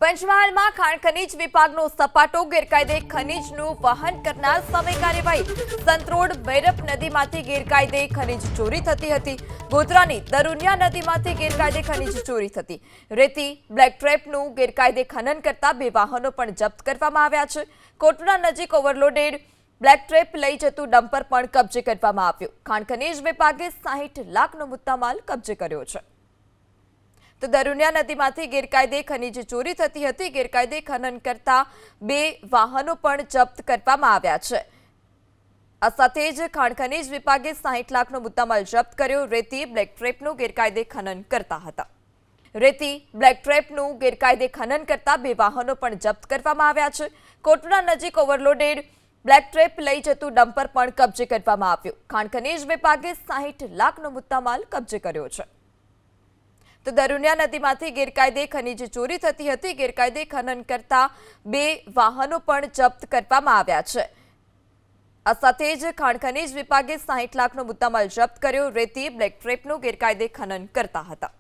પંચમહાલમાં ખાણ ખનીજ વિભાગનો સપાટો ગેરકાયદે ખનીજનું વહન કરનાર સામે કાર્યવાહી। સંતરોડ ભૈરપ નદીમાંથી ગેરકાયદે ખનીજ ચોરી થતી હતી। ગોધરાની દરુનિયા નદીમાંથી ગેરકાયદે ખનીજ ચોરી થતી। રેતી બ્લેક ટ્રેપનું ગેરકાયદે ખનન કરતા 2 વાહનો પણ જપ્ત કરવામાં આવ્યા છે। કોટડા નજીક ઓવરલોડેડ બ્લેક ટ્રેપ લઈ જતું ડમ્પર પણ કબજે કરવામાં આવ્યું। ખાણ ખનીજ વિભાગે 60 લાખનો મુદ્દામાલ કબજે કર્યો છે। તો દરુનિયા નદીમાંથી ગેરકાયદે ખનીજ ચોરી થતી હતી। ગેરકાયદે ખનન કરતા 2 વાહનો પણ જપ્ત કરવામાં આવ્યા છે। આ સાથે જ ખાણ ખનીજ વિભાગે 60 લાખનો મુદ્દામાલ જપ્ત કર્યો। રેતી બ્લેક ટ્રેપનું ગેરકાયદે ખનન કરતા હતા। રેતી બ્લેક ટ્રેપનું ગેરકાયદે ખનન કરતા 2 વાહનો પણ જપ્ત કરવામાં આવ્યા છે। કોટડા નજીક ઓવરલોડેડ બ્લેક ટ્રેપ લઈ જતું ડમ્પર પણ કબજે કરવામાં આવ્યું। ખાણ ખનીજ વિભાગે 60 લાખનો મુદ્દામાલ કબજે કર્યો છે। તો દરુનિયા નદીમાંથી ગેરકાયદે ખનીજ ચોરી થતી હતી। ગેરકાયદે ખનન કરતા 2 વાહનો પણ જપ્ત કરવામાં આવ્યા છે। આ સાથે જ ખાણ ખનીજ વિભાગે 60 લાખનો મુદ્દામાલ જપ્ત કર્યો। રેતી બ્લેક ટ્રેપનું ગેરકાયદે ખનન કરતા હતા।